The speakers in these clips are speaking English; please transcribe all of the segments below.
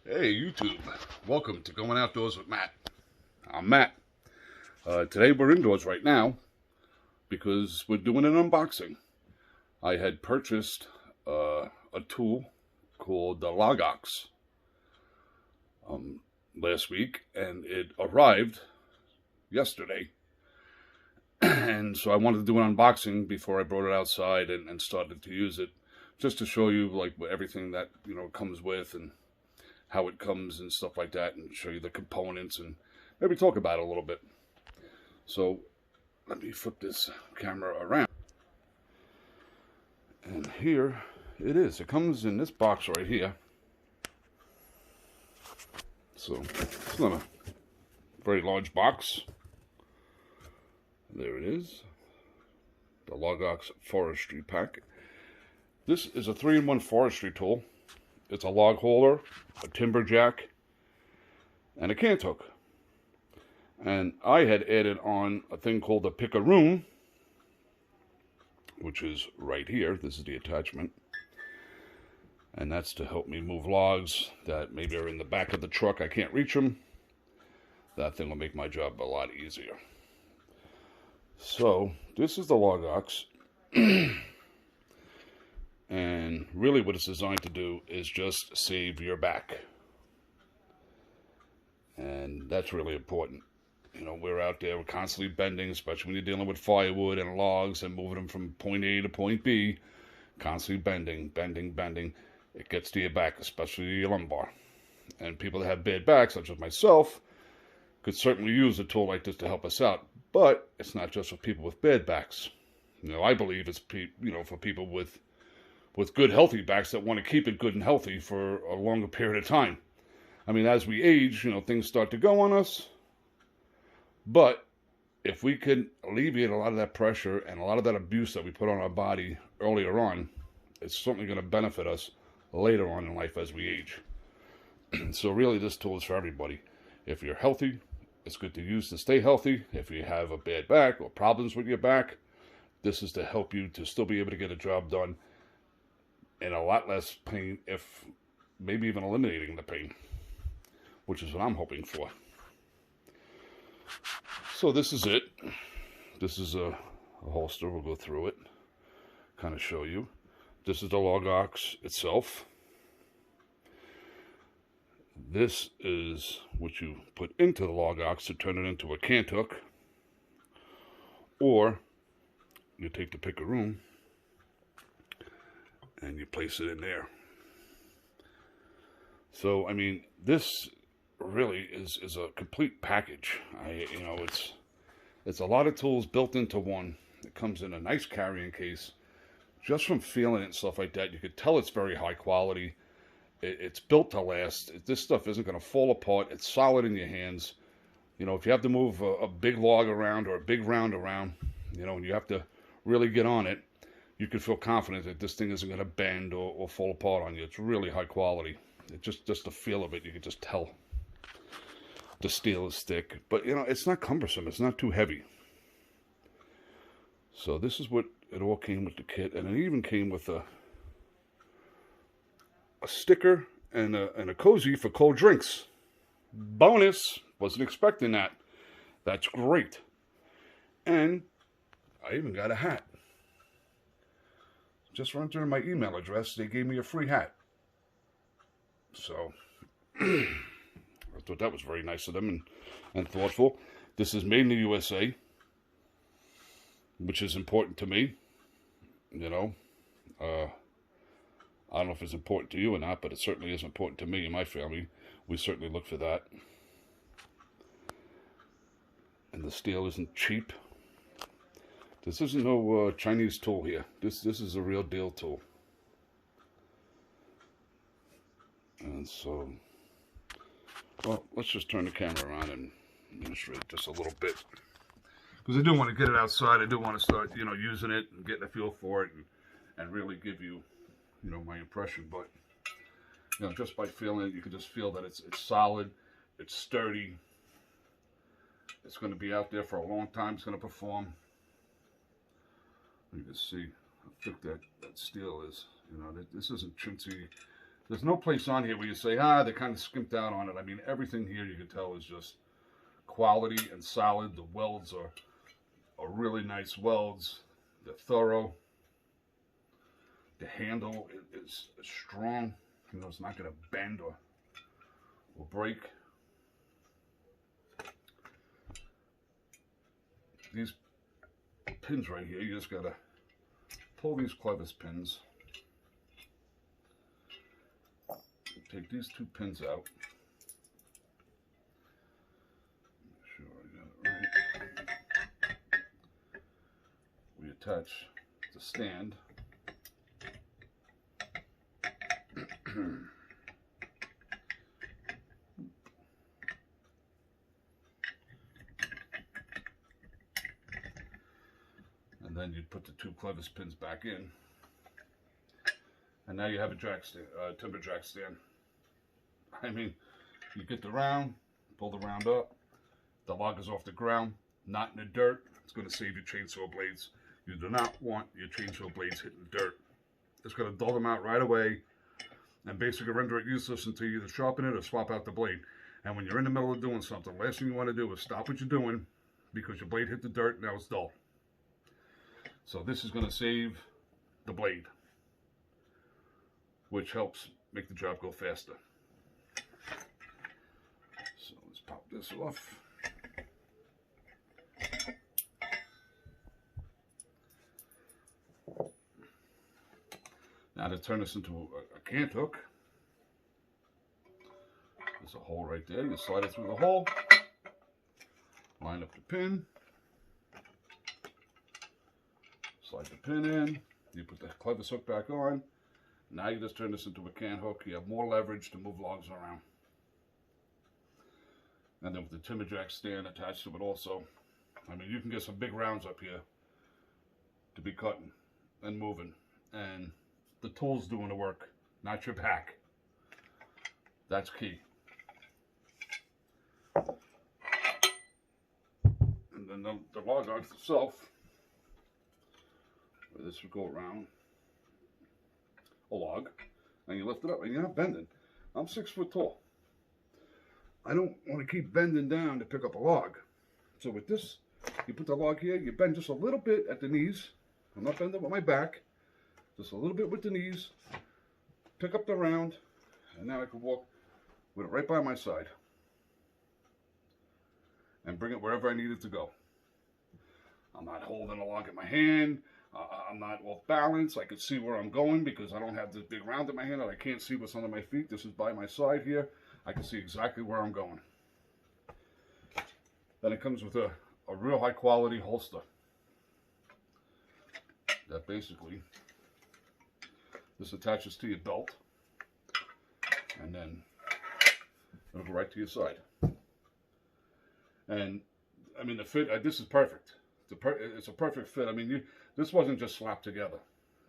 Hey YouTube, welcome to Going Outdoors with Matt. I'm Matt. Today we're indoors right now because we're doing an unboxing. I had purchased a tool called the LogOx last week, and it arrived yesterday. And so I wanted to do an unboxing before I brought it outside and started to use it, just to show you like everything that comes with and how it comes and stuff like that, and show you the components and maybe talk about it a little bit. So let me flip this camera around. And here it is. It comes in this box right here. So it's not a very large box. There it is. The LogOx forestry pack. This is a 3-in-1 forestry tool. It's a log holder, a timber jack, and a cant hook. And I had added on a thing called the pick-a-room, which is right here. This is the attachment. And that's to help me move logs that maybe are in the back of the truck. I can't reach them. That thing will make my job a lot easier. So this is the LogOx. And really what it's designed to do is just save your back. And that's really important. You know, we're out there, we're constantly bending, especially when you're dealing with firewood and logs and moving them from point A to point B. Constantly bending. It gets to your back, especially your lumbar. And people that have bad backs, such as myself, could certainly use a tool like this to help us out. But it's not just for people with bad backs. You know, I believe it's for people with good, healthy backs that want to keep it good and healthy for a longer period of time. I mean, as we age, things start to go on us. But if we can alleviate a lot of that pressure and a lot of that abuse that we put on our body earlier on, it's certainly going to benefit us later on in life as we age. So really, this tool is for everybody. If you're healthy, it's good to use to stay healthy. If you have a bad back or problems with your back, this is to help you to still be able to get a job done and a lot less pain, if maybe even eliminating the pain, which is what I'm hoping for. So this is it. This is a holster. We'll go through it, kind of show you. This is the LogOx itself. This is what you put into the LogOx to turn it into a cant hook, or you take the pick-a-room and you place it in there. So, I mean, this really is a complete package. It's a lot of tools built into one. It comes in a nice carrying case. Just from feeling it and stuff like that, you could tell it's very high quality. It's built to last. This stuff isn't going to fall apart. It's solid in your hands. If you have to move a big log around or a big round around, and you have to really get on it, you can feel confident that this thing isn't going to bend or fall apart on you. It's really high quality. It just the feel of it, you can just tell. The steel is thick, but it's not cumbersome. It's not too heavy. So this is what it all came with the kit, and it even came with a sticker and a cozy for cold drinks. Bonus! Wasn't expecting that. That's great. And I even got a hat. Just for entering my email address, they gave me a free hat. So I thought that was very nice of them and thoughtful. This is made in the USA, which is important to me. I don't know if it's important to you or not, but it certainly is important to me and my family. We certainly look for that. And the steel isn't cheap. This isn't no Chinese tool here. This is a real deal tool. And so, well, let's just turn the camera around and demonstrate just a little bit. Because I do want to get it outside. I do want to start, using it and getting a feel for it and really give you, my impression. But, just by feeling it, you can just feel that it's solid, it's sturdy. It's going to be out there for a long time. It's going to perform. You can see how thick that steel is. This isn't chintzy. There's no place on here where you say, ah, they kind of skimped out on it. I mean, everything here you can tell is just quality and solid. The welds are really nice welds. They're thorough. The handle is strong. You know, it's not going to bend or break. These pins right here, you just got to pull these clevis pins. Take these two pins out. Make sure I got it right. We attach the stand. And then you put the two clevis pins back in. And now you have a jack stand, timber jack stand. I mean, you get the round, pull the round up, the log is off the ground, not in the dirt. It's going to save your chainsaw blades. You do not want your chainsaw blades hitting the dirt. It's going to dull them out right away and basically render it useless until you either sharpen it or swap out the blade. And when you're in the middle of doing something, the last thing you want to do is stop what you're doing because your blade hit the dirt and now it's dull. So this is going to save the blade, which helps make the job go faster. So let's pop this off. Now to turn this into a cant hook, there's a hole right there. You slide it through the hole, line up the pin, slide the pin in, you put the clevis hook back on. Now you just turn this into a cant hook. You have more leverage to move logs around. And then with the timber jack stand attached to it also, I mean, you can get some big rounds up here to be cutting and moving. And the tool's doing the work, not your back. That's key. And then the LogOx itself, where this would go around a log, and you lift it up, and you're not bending. I'm 6 foot tall. I don't want to keep bending down to pick up a log. So with this, you put the log here, you bend just a little bit at the knees. I'm not bending with my back, just a little bit with the knees. Pick up the round, and now I can walk with it right by my side and bring it wherever I need it to go. I'm not holding a log in my hand. I'm not off balance. I can see where I'm going because I don't have this big round in my hand and I can't see what's under my feet. This is by my side here. I can see exactly where I'm going. Then it comes with a real high quality holster that basically this attaches to your belt and then it'll go right to your side. And I mean the fit, this is perfect. It's a perfect fit. I mean, this wasn't just slapped together.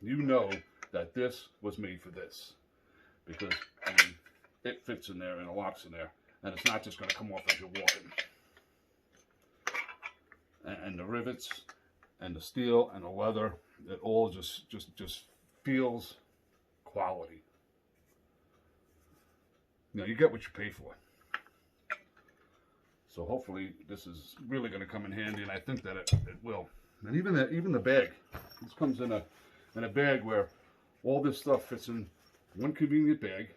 You know that this was made for this because I mean, it fits in there and it locks in there, and it's not just going to come off as you're walking. And the rivets and the steel and the leather, it all just feels quality. You know, you get what you pay for. So hopefully this is really going to come in handy, and I think that it will. And even the bag, this comes in a bag where all this stuff fits in one convenient bag,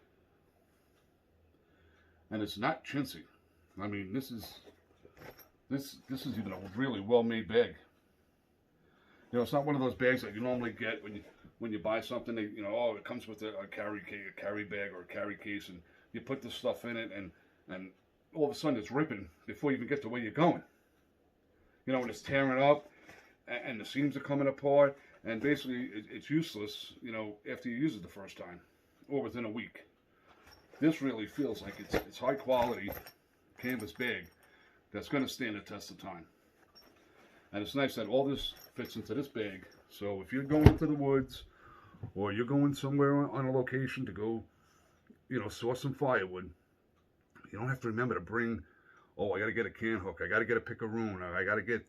and it's not chintzy. I mean, this is even a really well-made bag. You know, it's not one of those bags that you normally get when you buy something. You know, oh, it comes with a carry bag or a carry case, and you put this stuff in it, and all of a sudden it's ripping before you even get to where you're going. You know, when it's tearing up and the seams are coming apart, and basically it's useless, you know, after you use it the first time or within a week. This really feels like it's high quality canvas bag that's going to stand the test of time. And it's nice that all this fits into this bag. So if you're going into the woods or you're going somewhere on a location to go, you know, source some firewood, you don't have to remember to bring, oh, I got to get a can hook, I got to get a picaroon, I got to get,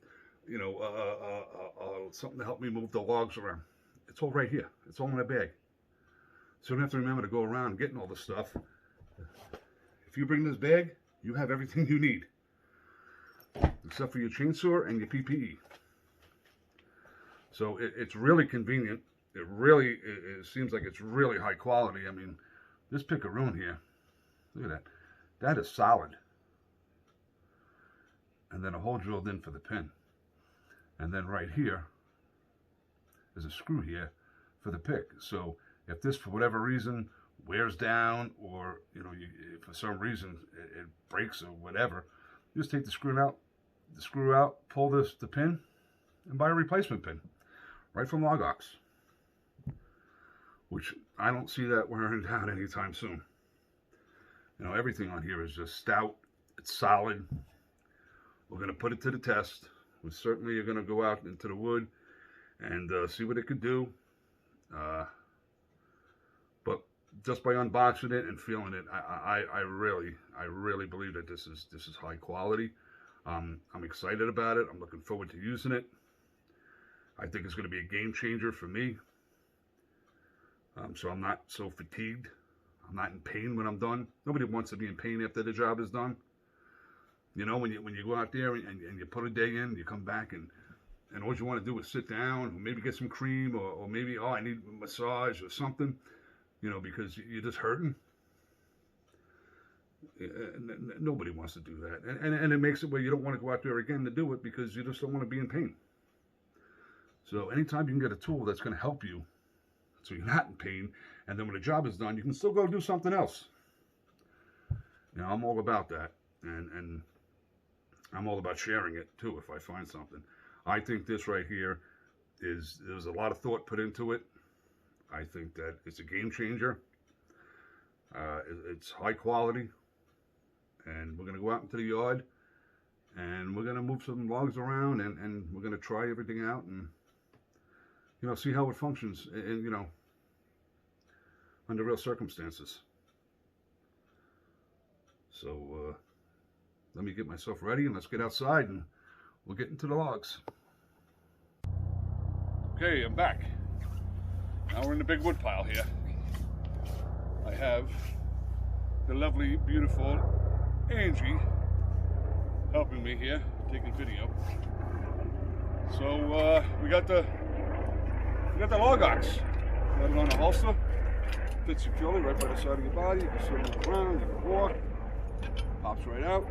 you know, something to help me move the logs around. It's all right here. It's all in a bag. So you don't have to remember to go around getting all the stuff. If you bring this bag, you have everything you need. Except for your chainsaw and your PPE. So it's really convenient. It seems like it's really high quality. I mean, this picaroon here, look at that. That is solid. And then a hole drilled in for the pin. And then right here is a screw here for the pick. So if this, for whatever reason, wears down, or for some reason it breaks or whatever, you just take the screw out, pull the pin, and buy a replacement pin, right from LogOx. Which I don't see that wearing down anytime soon. Everything on here is just stout. It's solid. We're going to put it to the test. We certainly are going to go out into the wood and see what it could do. But just by unboxing it and feeling it, I really believe that this is high quality. I'm excited about it. I'm looking forward to using it. I think it's going to be a game changer for me. So I'm not so fatigued. I'm not in pain when I'm done. Nobody wants to be in pain after the job is done. When you go out there and you put a day in, you come back and all you want to do is sit down, or maybe get some cream, or maybe, I need a massage or something, because you're just hurting. Nobody wants to do that. And it makes it where you don't want to go out there again to do it because you just don't want to be in pain. So anytime you can get a tool that's going to help you so you're not in pain, and then when the job is done, you can still go do something else. I'm all about that. And I'm all about sharing it too if I find something. I think this right here there's a lot of thought put into it. I think that it's a game changer. It's high quality. And we're going to go out into the yard and we're going to move some logs around and we're going to try everything out and see how it functions and under real circumstances. So let me get myself ready and let's get outside and we'll get into the logs. Okay, I'm back. Now we're in the big wood pile here. I have the lovely, beautiful Angie helping me here, taking video. So we got the LogOx. Got it on a holster. Fits securely right by the side of your body. You can swing it around, you can walk. Pops right out.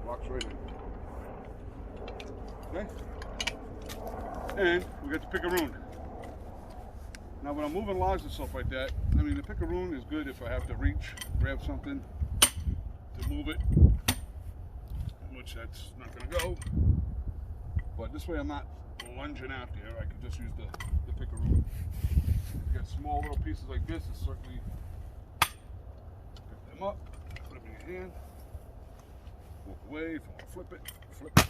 Locks right in. Okay? And we got the picaroon. Now when I'm moving logs and stuff like that, I mean the picaroon is good if I have to reach, grab something to move it, which that's not going to go. But this way I'm not lunging out there. I can just use the picaroon. You got small little pieces like this, it's certainly pick them up, put them in your hand, walk away. If you want to flip it, flip it.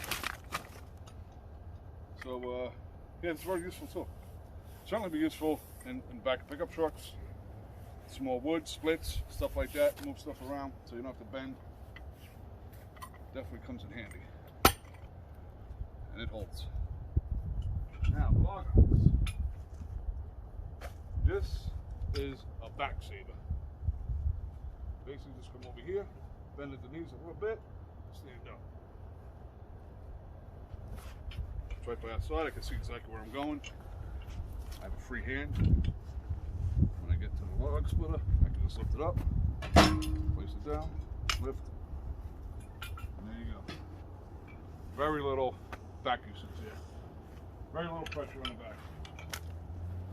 So yeah, it's very useful too. Certainly be useful in back pickup trucks, small wood, splits, stuff like that, move stuff around so you don't have to bend. Definitely comes in handy. And it holds. Now, LogOx. This is a back saver. Basically just come over here, bend at the knees a little bit, stand up. It's right by outside, I can see exactly where I'm going. I have a free hand. When I get to the log splitter, I can just lift it up, place it down, lift, and there you go. Very little back usage here. Very little pressure on the back.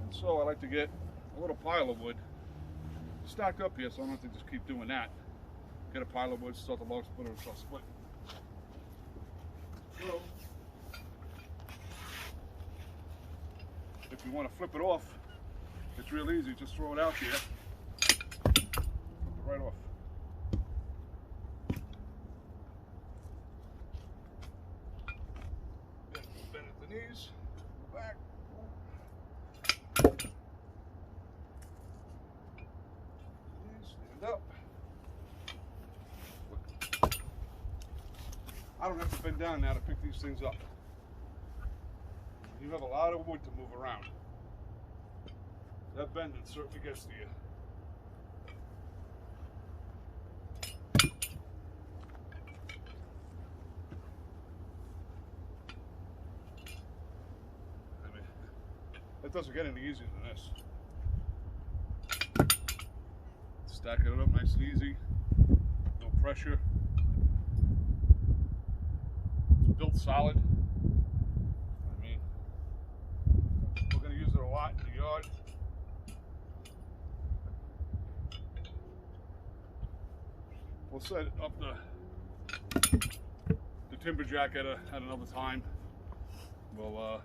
And so I like to get a little pile of wood stacked up here so I don't have to just keep doing that. Get a pile of wood, start the log splitter, and start splitting. So, if you want to flip it off, it's real easy. Just throw it out here. Flip it right off. Then bend at the knees, back. Stand up. I don't have to bend down now to pick these things up. You have a lot of wood to move around. that bending certainly gets to you. I mean, it doesn't get any easier than this. Stacking it up nice and easy, no pressure. It's built solid. I mean, we're going to use it a lot in the yard. We'll set up the timber jack at another time. We'll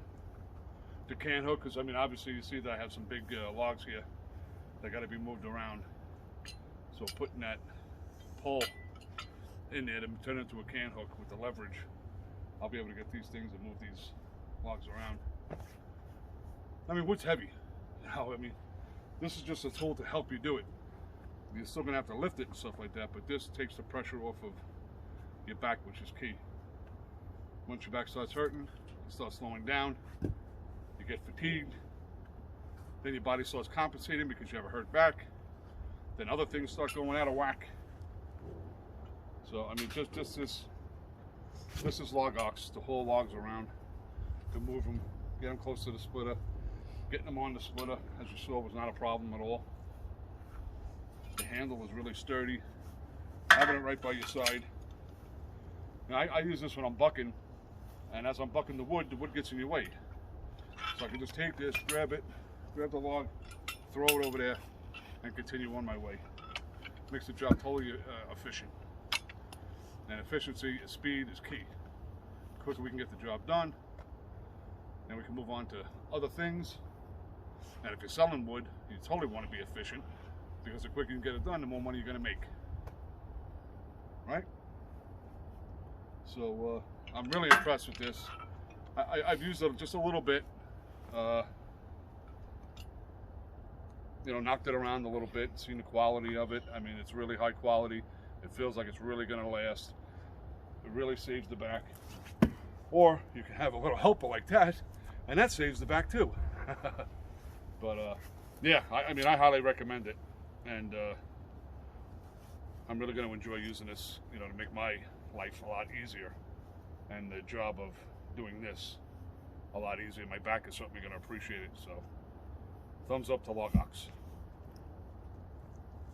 the can hook, because I mean, obviously you see that I have some big logs here. They got to be moved around. So putting that pole in there to turn it into a can hook with the leverage, I'll be able to get these things and move these logs around. I mean, wood's heavy. I mean, this is just a tool to help you do it. You're still gonna have to lift it and stuff like that, but this takes the pressure off of your back, which is key. Once your back starts hurting, you start slowing down, you get fatigued, then your body starts compensating because you have a hurt back. Then other things start going out of whack. So I mean, just this is LogOx to haul logs around, to move them, get them close to the splitter. Getting them on the splitter, as you saw, was not a problem at all. The handle is really sturdy. Having it right by your side. Now, I use this when I'm bucking, and as I'm bucking the wood gets in your way. So I can just take this, grab the log, throw it over there, and continue on my way. Makes the job totally efficient. And efficiency, speed is key. The quicker we can get the job done, then we can move on to other things. And if you're selling wood, you totally want to be efficient, because the quicker you can get it done, the more money you're going to make. Right? So I'm really impressed with this. I've used it just a little bit. You know, knocked it around a little bit, seen the quality of it. I mean, it's really high quality. It feels like it's really going to last. It really saves the back. Or you can have a little helper like that, and that saves the back too. But yeah, I mean, I highly recommend it, and I'm really going to enjoy using this, you know, to make my life a lot easier, and the job of doing this a lot easier. My back is certainly going to appreciate it. So, thumbs up to LogOx.